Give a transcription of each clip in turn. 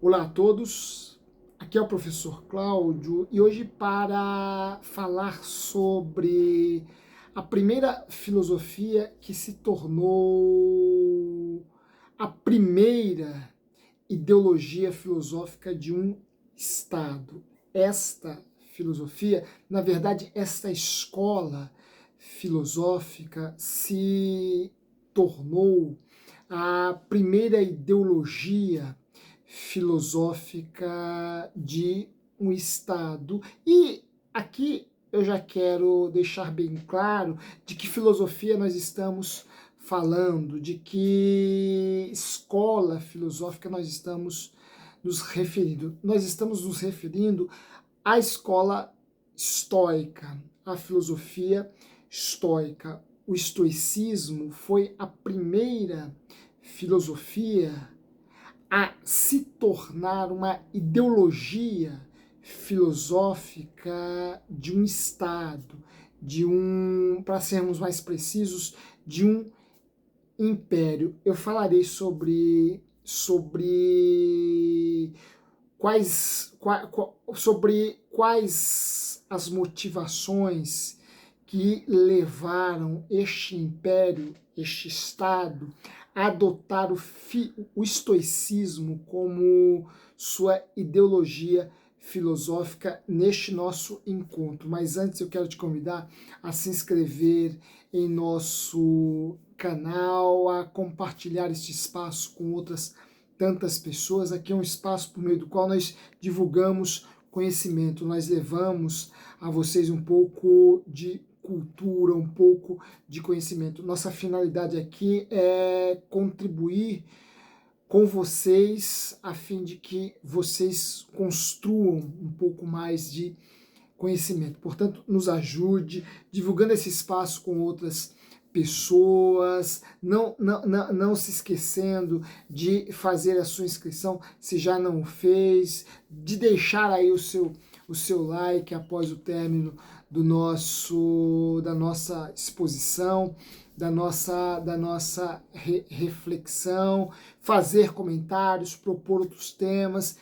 Olá a todos, aqui é o professor Cláudio e hoje para falar sobre a primeira filosofia que se tornou a primeira ideologia filosófica de um Estado. Esta filosofia, na verdade, esta escola filosófica se tornou a primeira ideologia filosófica de um Estado. E aqui eu já quero deixar bem claro de que filosofia nós estamos falando, de que escola filosófica nós estamos nos referindo. Nós estamos nos referindo à escola estoica, à filosofia estoica. O estoicismo foi a primeira filosofia a se tornar uma ideologia filosófica de um Estado, para sermos mais precisos, de um império. Eu falarei sobre quais as motivações que levaram este império, este Estado, a adotar o estoicismo como sua ideologia filosófica neste nosso encontro. Mas antes eu quero te convidar a se inscrever em nosso canal, a compartilhar este espaço com outras tantas pessoas. Aqui é um espaço por meio do qual nós divulgamos conhecimento, nós levamos a vocês um pouco de cultura, um pouco de conhecimento. Nossa finalidade aqui é contribuir com vocês a fim de que vocês construam um pouco mais de conhecimento. Portanto, nos ajude divulgando esse espaço com outras pessoas, não se esquecendo de fazer a sua inscrição se já não o fez, de deixar aí o seu like após o término da nossa exposição, da nossa reflexão, fazer comentários, propor outros temas.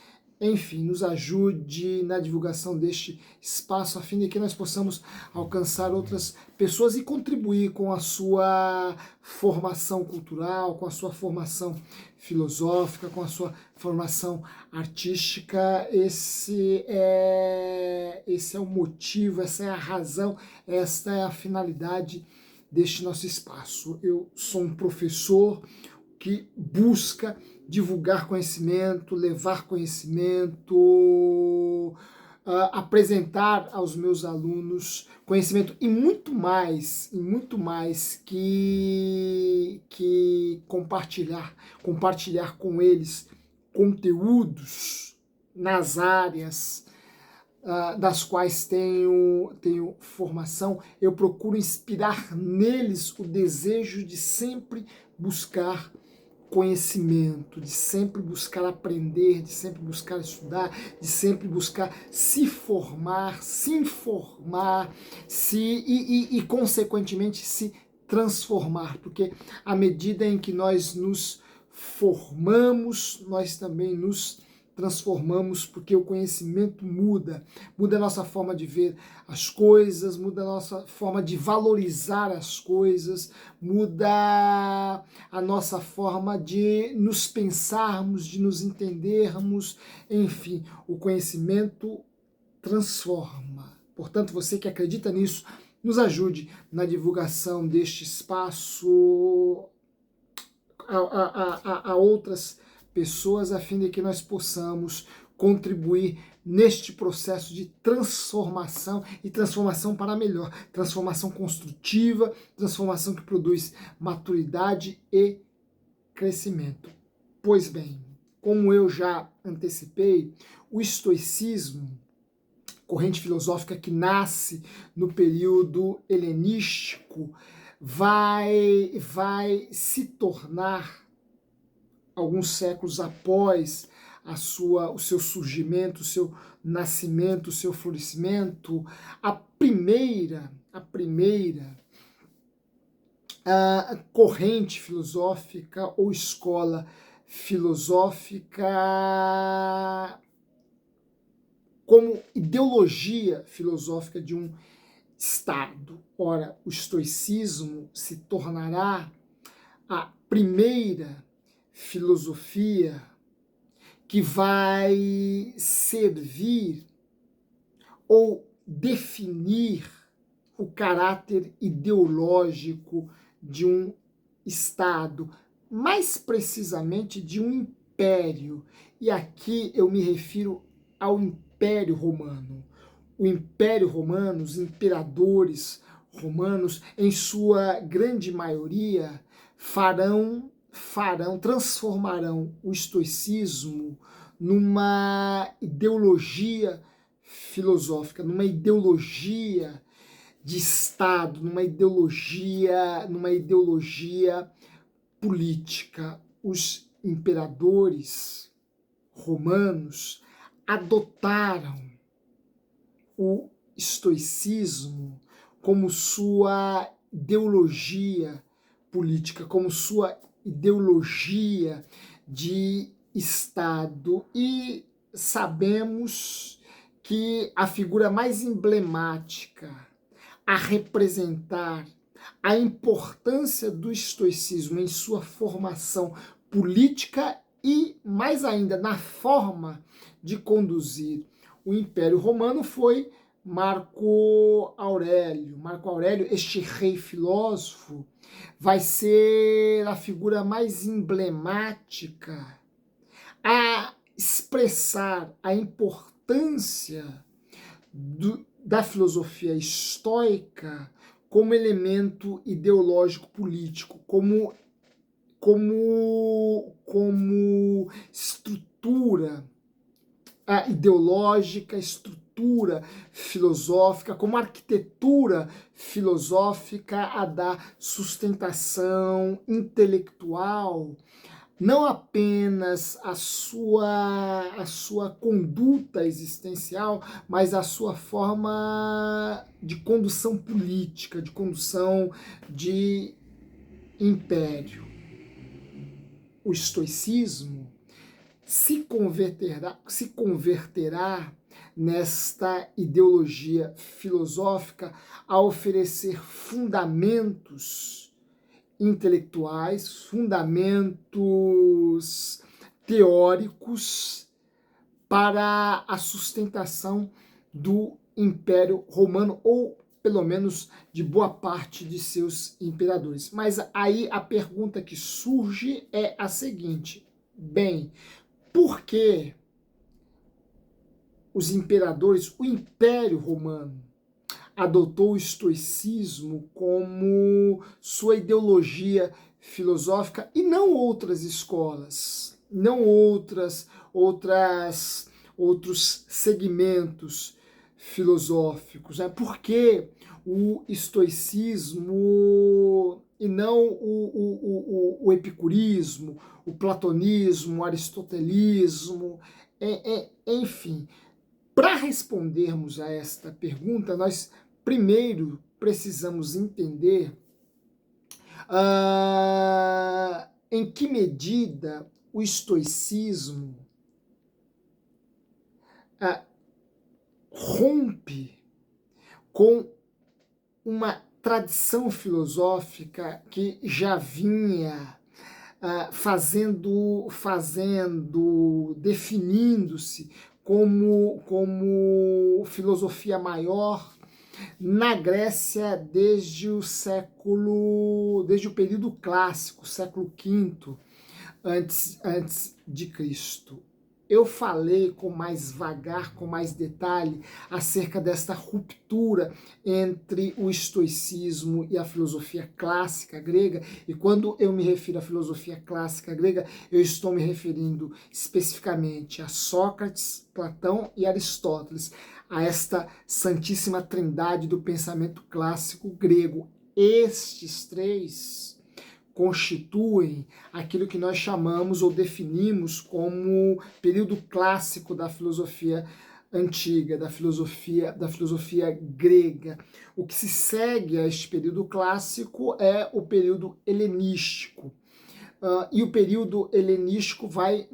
Enfim, nos ajude na divulgação deste espaço, a fim de que nós possamos alcançar outras pessoas e contribuir com a sua formação cultural, com a sua formação filosófica, com a sua formação artística. Esse é o motivo, essa é a razão, esta é a finalidade deste nosso espaço. Eu sou um professor que busca divulgar conhecimento, levar conhecimento, apresentar aos meus alunos conhecimento e muito mais que compartilhar com eles conteúdos nas áreas das quais tenho formação. Eu procuro inspirar neles o desejo de sempre buscar conhecimento, de sempre buscar aprender, de sempre buscar estudar, de sempre buscar se formar, se informar, e consequentemente se transformar, porque à medida em que nós nos formamos, nós também nos transformamos, porque o conhecimento muda a nossa forma de ver as coisas, muda a nossa forma de valorizar as coisas, muda a nossa forma de nos pensarmos, de nos entendermos, enfim, o conhecimento transforma. Portanto, você que acredita nisso, nos ajude na divulgação deste espaço a outras pessoas, a fim de que nós possamos contribuir neste processo de transformação e transformação para melhor, transformação construtiva, transformação que produz maturidade e crescimento. Pois bem, como eu já antecipei, o estoicismo, corrente filosófica que nasce no período helenístico, vai se tornar, alguns séculos após o seu surgimento, o seu nascimento, o seu florescimento, a primeira corrente filosófica ou escola filosófica, como ideologia filosófica de um Estado. Ora, o estoicismo se tornará a primeira filosofia que vai servir ou definir o caráter ideológico de um Estado, mais precisamente de um império. E aqui eu me refiro ao Império Romano. O Império Romano, os imperadores romanos, em sua grande maioria, transformarão o estoicismo numa ideologia filosófica, numa ideologia de Estado, numa ideologia política. Os imperadores romanos adotaram o estoicismo como sua ideologia política, como sua ideologia de Estado. E sabemos que a figura mais emblemática a representar a importância do estoicismo em sua formação política e, mais ainda, na forma de conduzir o Império Romano foi Marco Aurélio. Marco Aurélio, este rei filósofo, vai ser a figura mais emblemática a expressar a importância da filosofia estoica como elemento ideológico político, como estrutura ideológica, estrutura filosófica, como arquitetura filosófica a dar sustentação intelectual, não apenas a sua conduta existencial, mas a sua forma de condução política, de condução de império. O estoicismo se converterá nesta ideologia filosófica a oferecer fundamentos intelectuais, fundamentos teóricos para a sustentação do Império Romano, ou pelo menos de boa parte de seus imperadores. Mas aí a pergunta que surge é a seguinte: bem, por que os imperadores, o Império Romano, adotou o estoicismo como sua ideologia filosófica e não outras escolas, não outros segmentos filosóficos, né? Por que o estoicismo e não o epicurismo, o platonismo, o aristotelismo, enfim. Para respondermos a esta pergunta, nós primeiro precisamos entender em que medida o estoicismo rompe com uma tradição filosófica que já vinha definindo-se como filosofia maior na Grécia desde o período clássico, século V antes de Cristo. Eu falei com mais vagar, com mais detalhe, acerca desta ruptura entre o estoicismo e a filosofia clássica grega, e quando eu me refiro à filosofia clássica grega, eu estou me referindo especificamente a Sócrates, Platão e Aristóteles, a esta santíssima trindade do pensamento clássico grego. Estes três constituem aquilo que nós chamamos ou definimos como período clássico da filosofia antiga, da filosofia grega. O que se segue a este período clássico é o período helenístico. e o período helenístico vai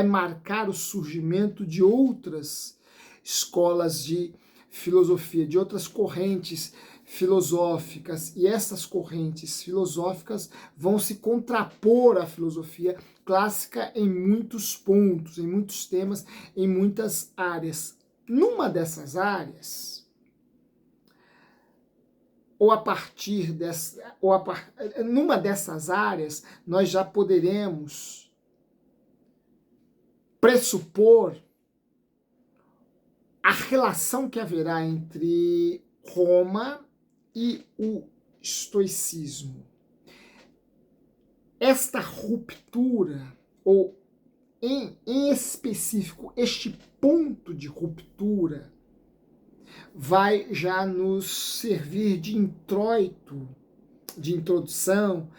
marcar o surgimento de outras escolas de filosofia, de outras correntes filosóficas, e essas correntes filosóficas vão se contrapor à filosofia clássica em muitos pontos, em muitos temas, em muitas áreas. Numa dessas áreas, numa dessas áreas, nós já poderemos pressupor a relação que haverá entre Roma e o estoicismo. Esta ruptura, ou em específico, este ponto de ruptura, vai já nos servir de introito, de introdução,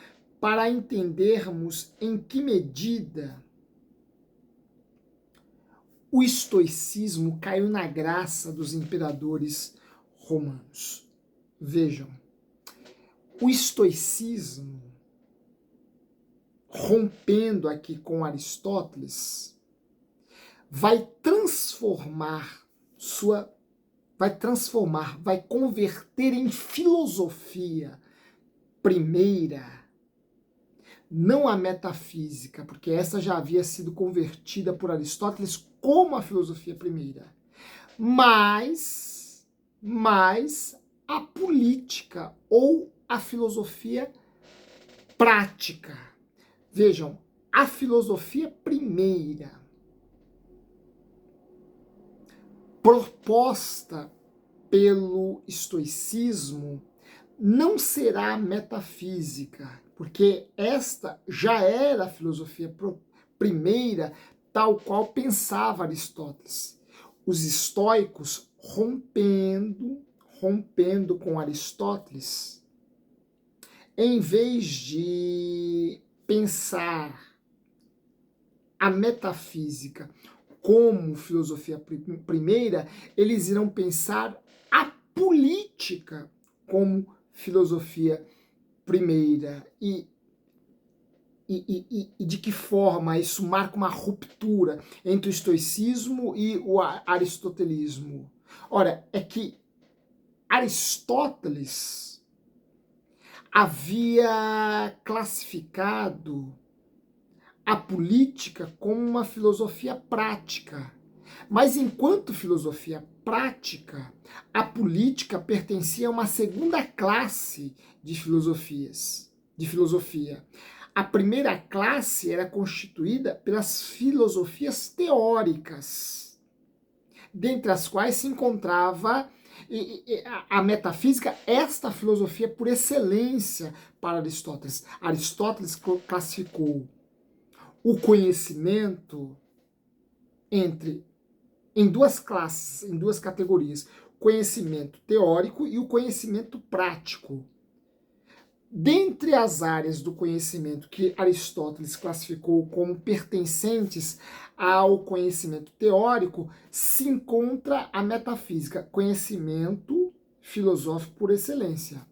para entendermos em que medida o estoicismo caiu na graça dos imperadores romanos. Vejam, o estoicismo, rompendo aqui com Aristóteles, vai converter em filosofia primeira, não a metafísica, porque essa já havia sido convertida por Aristóteles como a filosofia primeira, mas a política ou a filosofia prática. Vejam, a filosofia primeira, proposta pelo estoicismo, não será metafísica, porque esta já era a filosofia primeira, tal qual pensava Aristóteles. Os estoicos, rompendo com Aristóteles, em vez de pensar a metafísica como filosofia primeira, eles irão pensar a política como filosofia primeira. E de que forma isso marca uma ruptura entre o estoicismo e o aristotelismo? Ora, é que Aristóteles havia classificado a política como uma filosofia prática. Mas enquanto filosofia prática, a política pertencia a uma segunda classe de filosofia. A primeira classe era constituída pelas filosofias teóricas, dentre as quais se encontrava a metafísica, esta filosofia por excelência para Aristóteles. Aristóteles classificou o conhecimento em duas classes, em duas categorias: conhecimento teórico e o conhecimento prático. Dentre as áreas do conhecimento que Aristóteles classificou como pertencentes ao conhecimento teórico, se encontra a metafísica, conhecimento filosófico por excelência.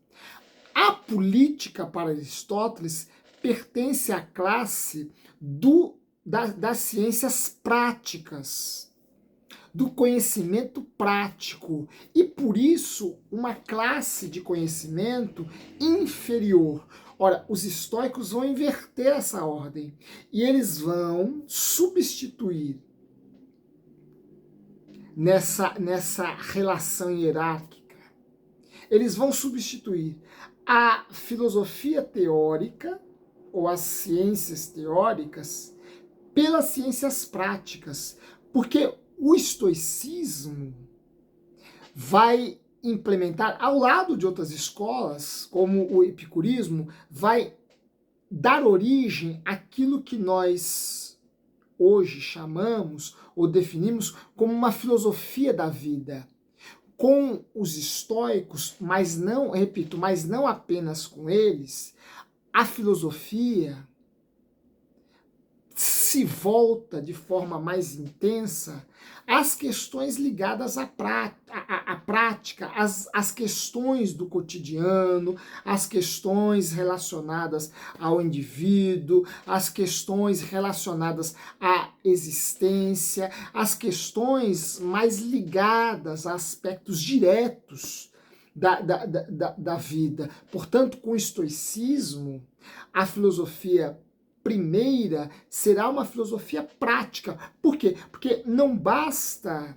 A política para Aristóteles pertence à classe das ciências práticas, do conhecimento prático, e por isso uma classe de conhecimento inferior. Ora, os estoicos vão inverter essa ordem e eles vão substituir nessa relação hierárquica, eles vão substituir a filosofia teórica ou as ciências teóricas pelas ciências práticas, porque o estoicismo vai implementar, ao lado de outras escolas, como o epicurismo, vai dar origem àquilo que nós hoje chamamos ou definimos como uma filosofia da vida. Com os estoicos, mas não apenas com eles, a filosofia se volta de forma mais intensa às questões ligadas à prática, às questões do cotidiano, às questões relacionadas ao indivíduo, às questões relacionadas à existência, às questões mais ligadas a aspectos diretos da vida. Portanto, com o estoicismo, a filosofia primeira será uma filosofia prática. Por quê? Porque não basta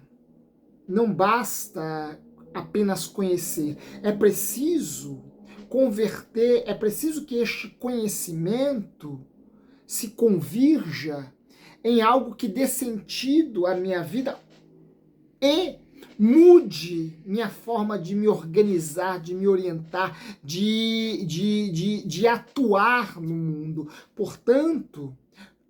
apenas conhecer, é preciso converter, é preciso que este conhecimento se convirja em algo que dê sentido à minha vida e mude minha forma de me organizar, de me orientar, de atuar no mundo. Portanto,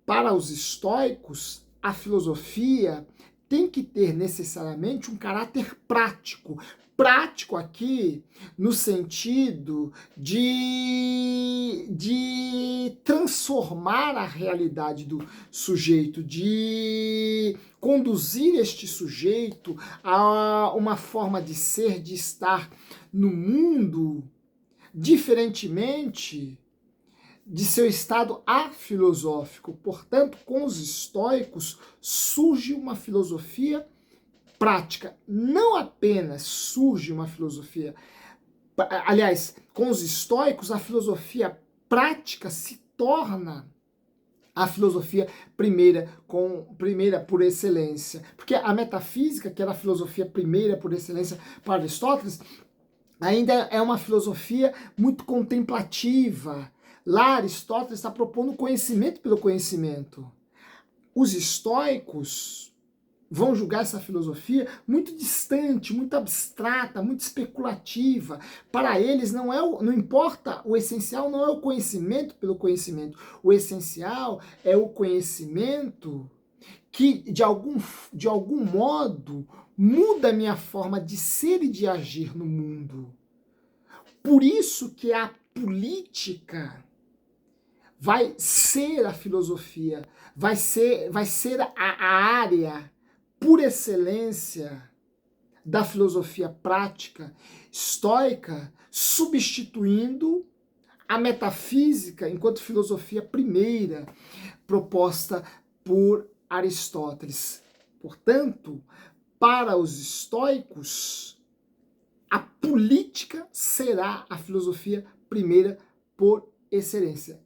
para os estoicos, a filosofia tem que ter necessariamente um caráter prático. Prático aqui no sentido de transformar a realidade do sujeito, de conduzir este sujeito a uma forma de ser, de estar no mundo, diferentemente de seu estado afilosófico. Portanto, com os estoicos surge uma filosofia prática. Não apenas surge uma filosofia. Aliás, com os estoicos, a filosofia prática se torna a filosofia primeira por excelência. Porque a metafísica, que era a filosofia primeira por excelência para Aristóteles, ainda é uma filosofia muito contemplativa. Lá, Aristóteles está propondo conhecimento pelo conhecimento. Os estoicos vão julgar essa filosofia muito distante, muito abstrata, muito especulativa. Para eles não importa, o essencial não é o conhecimento pelo conhecimento. O essencial é o conhecimento que, de algum modo, muda a minha forma de ser e de agir no mundo. Por isso que a política vai ser a filosofia, vai ser a área por excelência da filosofia prática estoica, substituindo a metafísica enquanto filosofia primeira proposta por Aristóteles. Portanto, para os estoicos, a política será a filosofia primeira por excelência.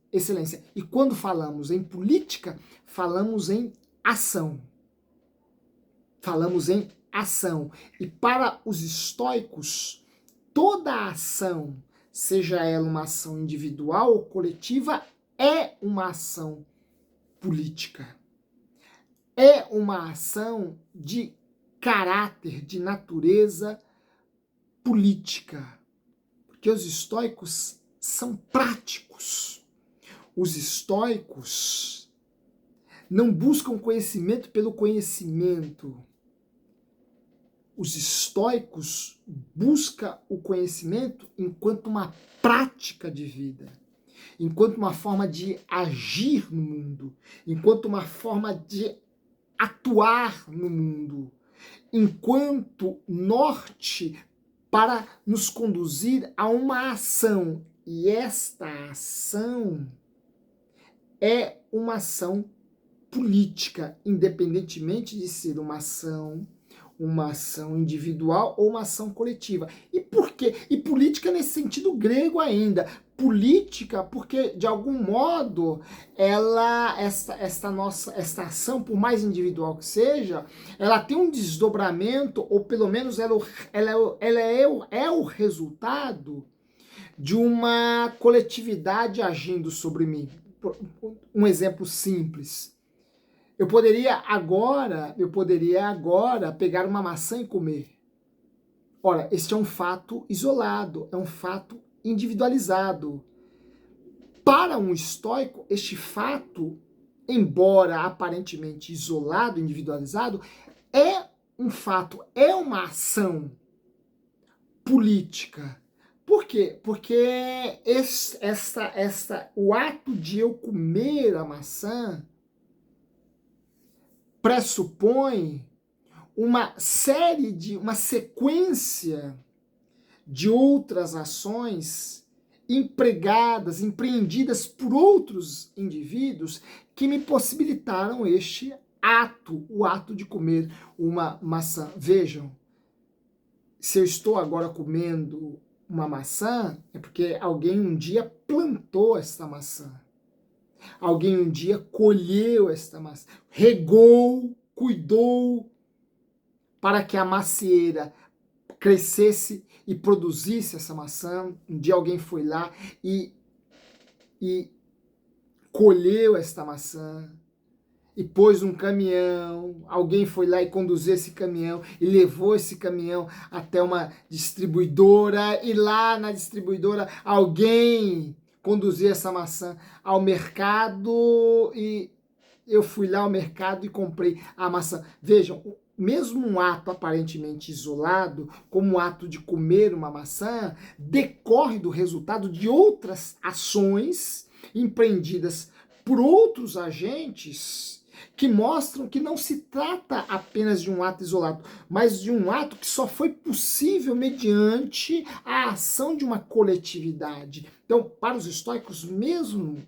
E quando falamos em política, falamos em ação. Falamos em ação. E para os estoicos, toda ação, seja ela uma ação individual ou coletiva, é uma ação política. É uma ação de caráter, de natureza política. Porque os estoicos são práticos. Os estoicos não buscam conhecimento pelo conhecimento. Os estoicos buscam o conhecimento enquanto uma prática de vida, enquanto uma forma de agir no mundo, enquanto uma forma de atuar no mundo, enquanto norte para nos conduzir a uma ação. E esta ação é uma ação política, independentemente de ser uma ação individual ou uma ação coletiva. E por quê? E política nesse sentido grego ainda. Política porque, de algum modo, esta ação, por mais individual que seja, ela tem um desdobramento, ou pelo menos ela é o resultado de uma coletividade agindo sobre mim. Um exemplo simples. Eu poderia agora pegar uma maçã e comer. Ora, este é um fato isolado, é um fato individualizado. Para um estoico, este fato, embora aparentemente isolado, individualizado, é um fato, é uma ação política. Por quê? Porque o ato de eu comer a maçã pressupõe uma sequência de outras ações empreendidas por outros indivíduos que me possibilitaram este ato, o ato de comer uma maçã. Vejam, se eu estou agora comendo uma maçã, é porque alguém um dia plantou esta maçã. Alguém um dia colheu esta maçã, regou, cuidou para que a macieira crescesse e produzisse essa maçã. Um dia alguém foi lá e colheu esta maçã e pôs um caminhão. Alguém foi lá e conduziu esse caminhão e levou esse caminhão até uma distribuidora, e lá na distribuidora alguém conduziu essa maçã ao mercado e eu fui lá ao mercado e comprei a maçã. Vejam, mesmo um ato aparentemente isolado, como o ato de comer uma maçã, decorre do resultado de outras ações empreendidas por outros agentes que mostram que não se trata apenas de um ato isolado, mas de um ato que só foi possível mediante a ação de uma coletividade. Então, para os estoicos, mesmo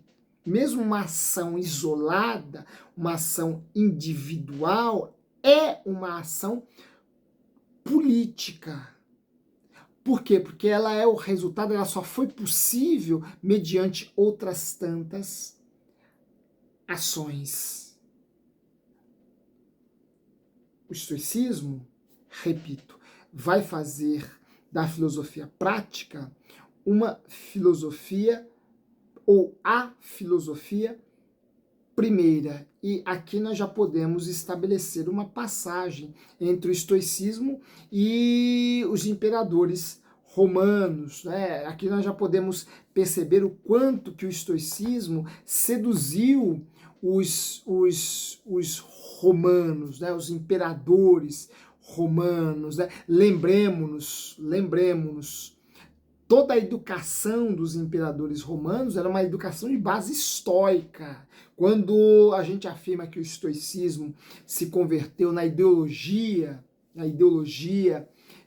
uma ação isolada, uma ação individual, é uma ação política. Por quê? Porque ela é o resultado, ela só foi possível mediante outras tantas ações. O estoicismo, repito, vai fazer da filosofia prática uma filosofia, ou a filosofia primeira. E aqui nós já podemos estabelecer uma passagem entre o estoicismo e os imperadores romanos, né? Aqui nós já podemos perceber o quanto que o estoicismo seduziu os romanos, né? Os imperadores romanos, né? Lembremos-nos, toda a educação dos imperadores romanos era uma educação de base estoica. Quando a gente afirma que o estoicismo se converteu na ideologia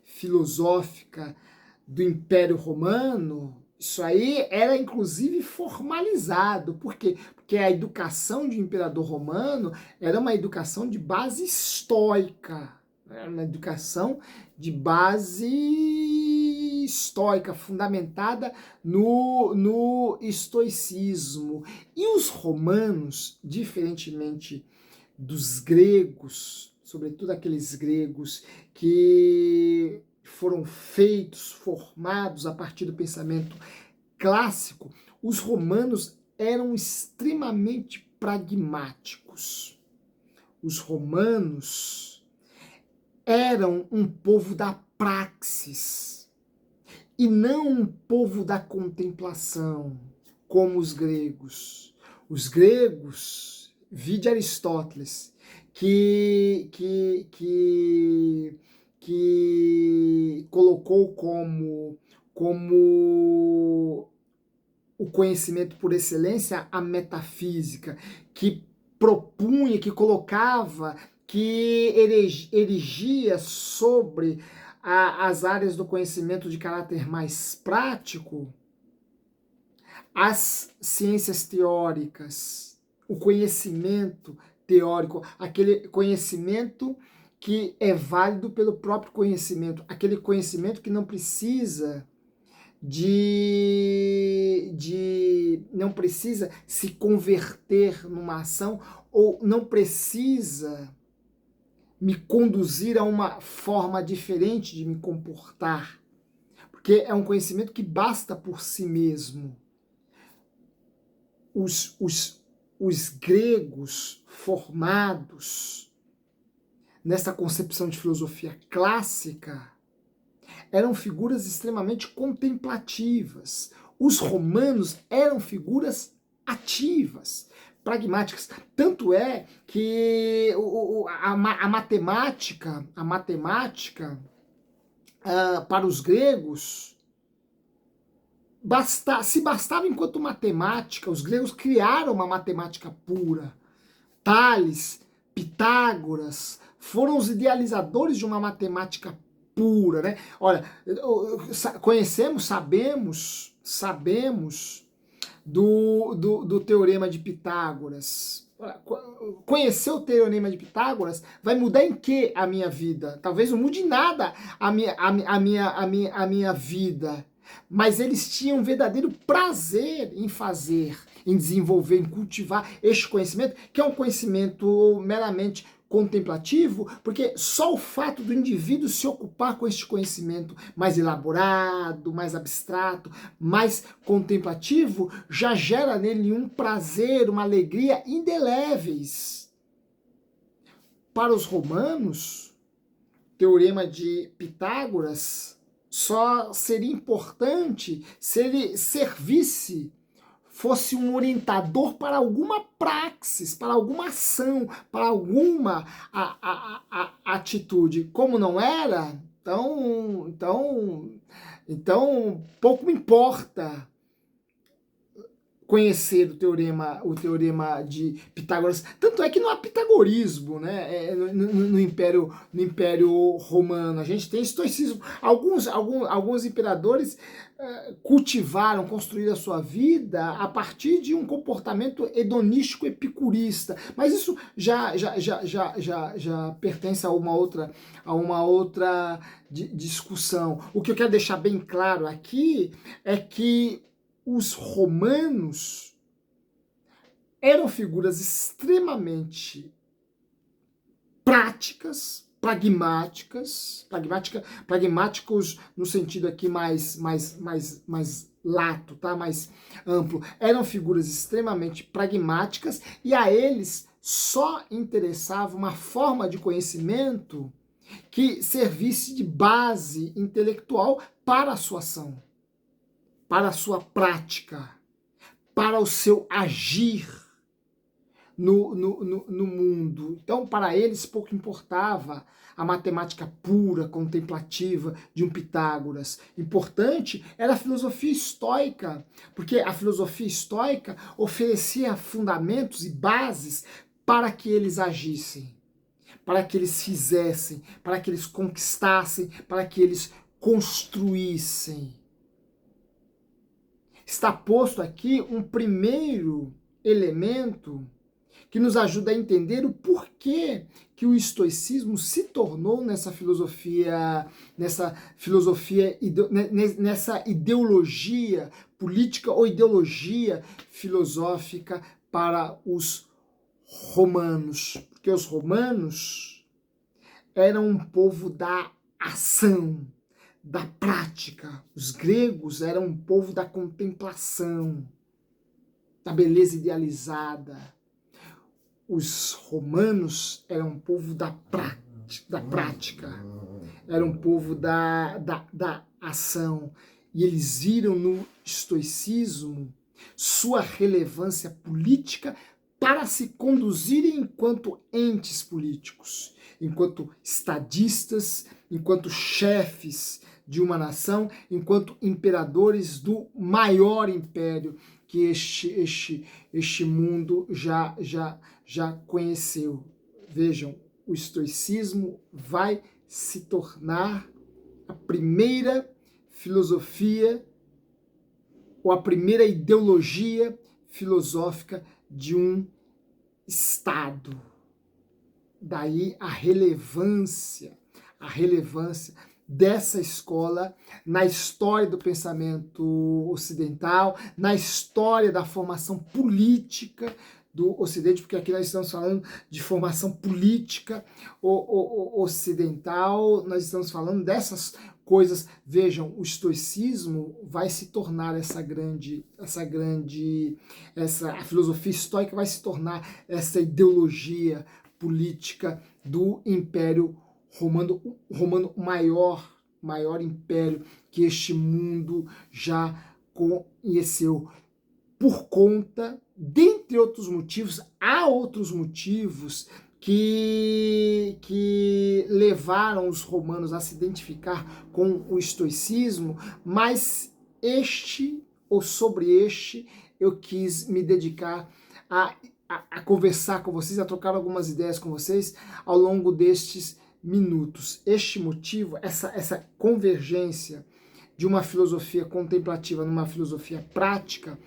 filosófica do Império Romano, isso aí era inclusive formalizado. Por quê? Porque a educação de um imperador romano era uma educação de base estoica, era uma educação de base estoica, fundamentada no estoicismo. E os romanos, diferentemente dos gregos, sobretudo aqueles gregos que foram formados a partir do pensamento clássico, os romanos eram extremamente pragmáticos. Os romanos eram um povo da praxis e não um povo da contemplação, como os gregos. Os gregos, vide Aristóteles, que colocou como o conhecimento por excelência a metafísica, que propunha, que colocava, que erigia sobre as áreas do conhecimento de caráter mais prático, as ciências teóricas, o conhecimento teórico, aquele conhecimento que é válido pelo próprio conhecimento, aquele conhecimento que não precisa não precisa se converter numa ação, ou não precisa me conduzir a uma forma diferente de me comportar, porque é um conhecimento que basta por si mesmo. Os gregos formados nessa concepção de filosofia clássica eram figuras extremamente contemplativas. Os romanos eram figuras ativas, pragmáticas. Tanto é que a matemática para os gregos, se bastava enquanto matemática. Os gregos criaram uma matemática pura. Tales Pitágoras foram os idealizadores de uma matemática pura, né? Olha, sabemos do Teorema de Pitágoras. Conhecer o Teorema de Pitágoras vai mudar em que a minha vida? Talvez não mude nada a minha vida. Mas eles tinham um verdadeiro prazer em fazer, em desenvolver, em cultivar este conhecimento, que é um conhecimento meramente contemplativo, porque só o fato do indivíduo se ocupar com este conhecimento mais elaborado, mais abstrato, mais contemplativo, já gera nele um prazer, uma alegria indeléveis. Para os romanos, o Teorema de Pitágoras só seria importante se ele servisse, fosse um orientador para alguma praxis, para alguma ação, para alguma atitude. Como não era, então pouco me importa conhecer o teorema de Pitágoras. Tanto é que não há pitagorismo, né? No Império Romano. A gente tem estoicismo. Alguns imperadores cultivaram, construíram a sua vida a partir de um comportamento hedonístico epicurista. Mas isso já pertence a uma outra discussão. O que eu quero deixar bem claro aqui é que os romanos eram figuras extremamente práticas, pragmáticos no sentido aqui mais lato, tá? Mais amplo. Eram figuras extremamente pragmáticas e a eles só interessava uma forma de conhecimento que servisse de base intelectual para a sua ação, para a sua prática, para o seu agir no mundo. Então, para eles, pouco importava a matemática pura, contemplativa de um Pitágoras. Importante era a filosofia estoica, porque a filosofia estoica oferecia fundamentos e bases para que eles agissem, para que eles fizessem, para que eles conquistassem, para que eles construíssem. Está posto aqui um primeiro elemento que nos ajuda a entender o porquê que o estoicismo se tornou nessa ideologia política ou ideologia filosófica para os romanos. Porque os romanos eram um povo da ação, da prática. Os gregos eram um povo da contemplação, da beleza idealizada. Os romanos eram um povo da prática, eram um povo da ação. E eles viram no estoicismo sua relevância política para se conduzirem enquanto entes políticos, enquanto estadistas, enquanto chefes de uma nação, enquanto imperadores do maior império que este mundo já conheceu. Vejam, o estoicismo vai se tornar a primeira filosofia ou a primeira ideologia filosófica de um Estado. Daí a relevância dessa escola na história do pensamento ocidental, na história da formação política do Ocidente, porque aqui nós estamos falando de formação política ocidental, nós estamos falando dessas coisas. Vejam, o estoicismo vai se tornar a filosofia estoica vai se tornar essa ideologia política do Império Romano, maior império que este mundo já conheceu. Por conta, dentre outros motivos, há outros motivos que levaram os romanos a se identificar com o estoicismo, mas sobre este, eu quis me dedicar a a conversar com vocês, a trocar algumas ideias com vocês ao longo destes minutos. Este motivo, essa convergência de uma filosofia contemplativa numa filosofia prática,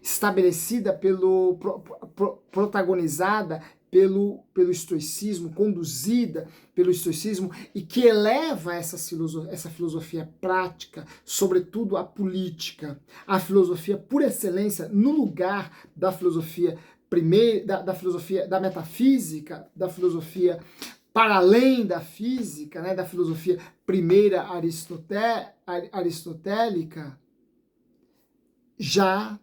estabelecida protagonizada pelo estoicismo, conduzida pelo estoicismo, e que eleva essa filosofia prática, sobretudo a política, a filosofia por excelência, no lugar da filosofia primeira, da filosofia da metafísica, da filosofia para além da física, né, da filosofia primeira aristotélica, já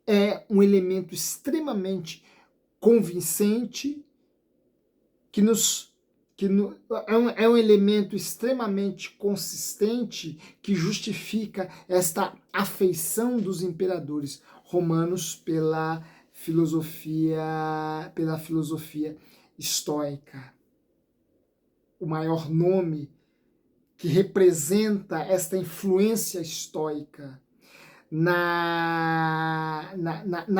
é um elemento extremamente convincente, é um elemento extremamente consistente que justifica esta afeição dos imperadores romanos pela filosofia estoica. O maior nome que representa esta influência estoica na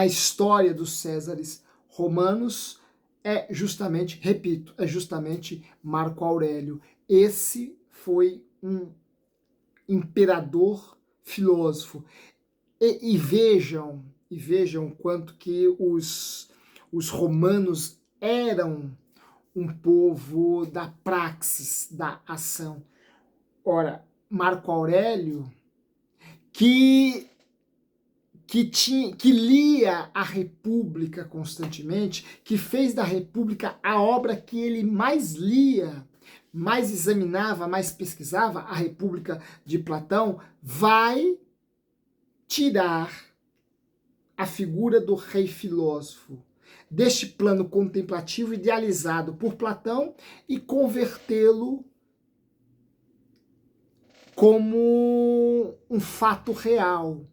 história dos Césares romanos é justamente, repito, é justamente Marco Aurélio. Esse foi um imperador filósofo. E vejam quanto que os romanos eram um povo da praxis, da ação. Ora, Marco Aurélio, que lia a República constantemente, que fez da República a obra que ele mais lia, mais examinava, mais pesquisava, a República de Platão, vai tirar a figura do rei filósofo deste plano contemplativo idealizado por Platão e convertê-lo como um fato real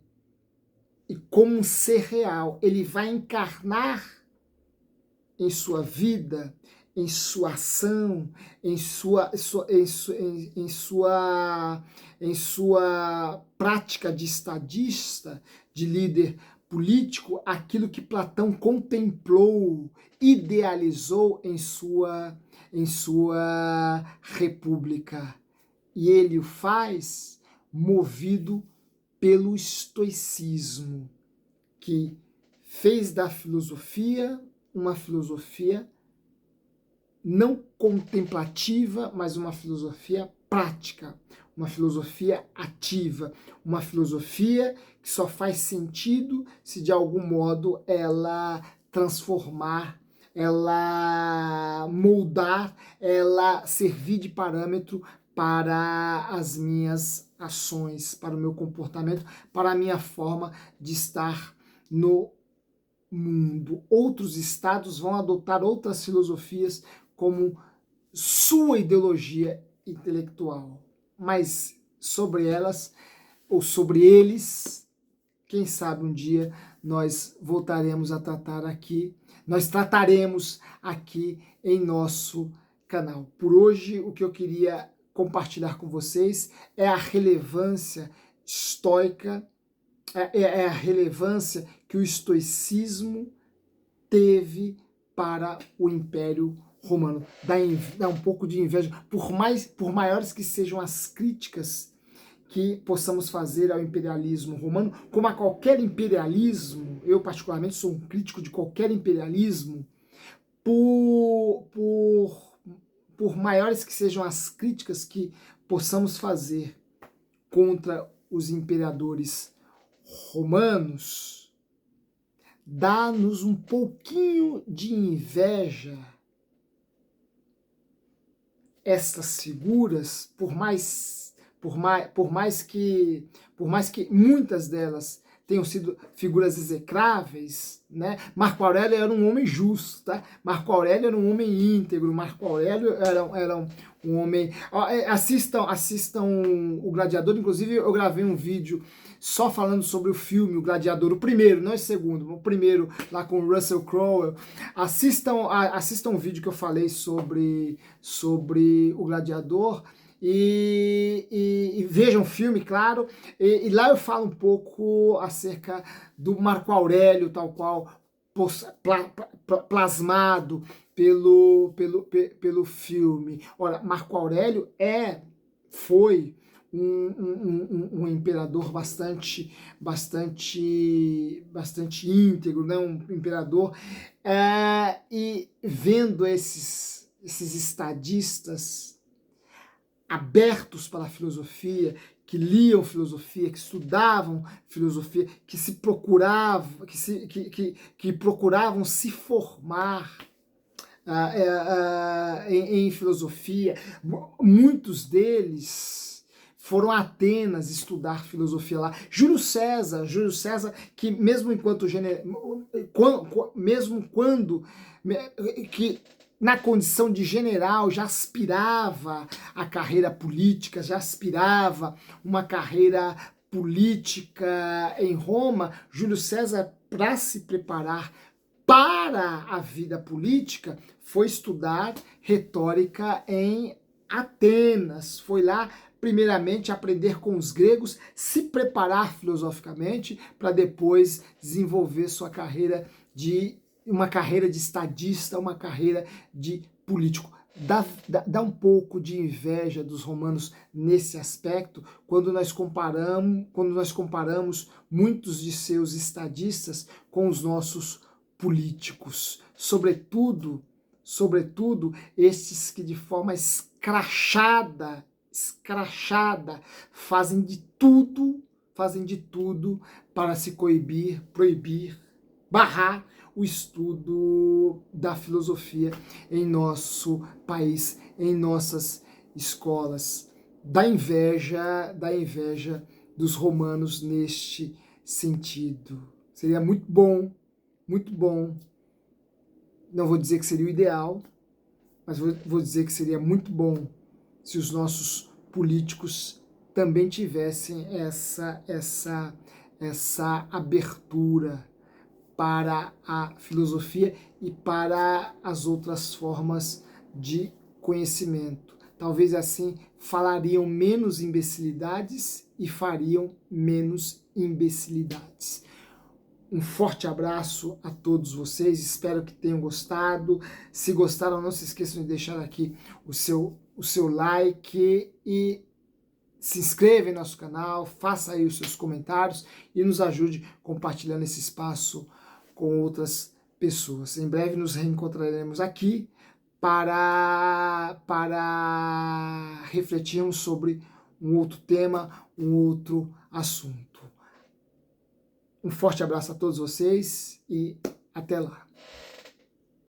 e como um ser real. Ele vai encarnar em sua vida, em sua ação, em sua prática de estadista, de líder político, aquilo que Platão contemplou, idealizou em sua república. E ele o faz movido pelo estoicismo, que fez da filosofia uma filosofia não contemplativa, mas uma filosofia prática, uma filosofia ativa, uma filosofia que só faz sentido se de algum modo ela transformar, ela moldar, ela servir de parâmetro para as minhas ações, para o meu comportamento, para a minha forma de estar no mundo. Outros estados vão adotar outras filosofias como sua ideologia intelectual, mas sobre elas ou sobre eles, quem sabe um dia nós voltaremos a tratar aqui, nós trataremos aqui em nosso canal. Por hoje, o que eu queria compartilhar com vocês é a relevância estoica, é a relevância que o estoicismo teve para o Império Romano. Dá um pouco de inveja, por maiores que sejam as críticas que possamos fazer ao imperialismo romano, como a qualquer imperialismo, eu particularmente sou um crítico de qualquer imperialismo, por maiores que sejam as críticas que possamos fazer contra os imperadores romanos, dá-nos um pouquinho de inveja estas figuras, por mais que muitas delas tenham sido figuras execráveis, né? Marco Aurélio era um homem justo, tá? Marco Aurélio era um homem íntegro, Marco Aurélio era um homem... Assistam o Gladiador, inclusive eu gravei um vídeo só falando sobre o filme O Gladiador, o primeiro, não o segundo, o primeiro lá com o Russell Crowe. Assistam um vídeo que eu falei sobre o Gladiador, e vejam o filme, claro, e lá eu falo um pouco acerca do Marco Aurélio, tal qual plasmado pelo filme. Ora, Marco Aurélio foi um imperador bastante íntegro, né? Um imperador, e vendo esses estadistas abertos para a filosofia, que liam filosofia, que estudavam filosofia, que se procuravam, que procuravam se formar em filosofia. Muitos deles foram a Atenas estudar filosofia lá. Júlio César, que mesmo quando que na condição de general já aspirava à carreira política, já aspirava uma carreira política em Roma, Júlio César, para se preparar para a vida política, foi estudar retórica em Atenas. Foi lá, primeiramente, aprender com os gregos, se preparar filosoficamente, para depois desenvolver sua carreira uma carreira de estadista, uma carreira de político. Dá um pouco de inveja dos romanos nesse aspecto, quando nós comparamos muitos de seus estadistas com os nossos políticos, sobretudo estes que de forma escrachada, fazem de tudo para se coibir, proibir, barrar o estudo da filosofia em nosso país, em nossas escolas. Da inveja dos romanos neste sentido. Seria muito bom, não vou dizer que seria o ideal, mas vou dizer que seria muito bom se os nossos políticos também tivessem essa abertura para a filosofia e para as outras formas de conhecimento. Talvez assim falariam menos imbecilidades e fariam menos imbecilidades. Um forte abraço a todos vocês, espero que tenham gostado. Se gostaram, não se esqueçam de deixar aqui o seu like e se inscreva em nosso canal, faça aí os seus comentários e nos ajude compartilhando esse espaço com outras pessoas. Em breve nos reencontraremos aqui para refletirmos sobre um outro tema, um outro assunto. Um forte abraço a todos vocês e até lá.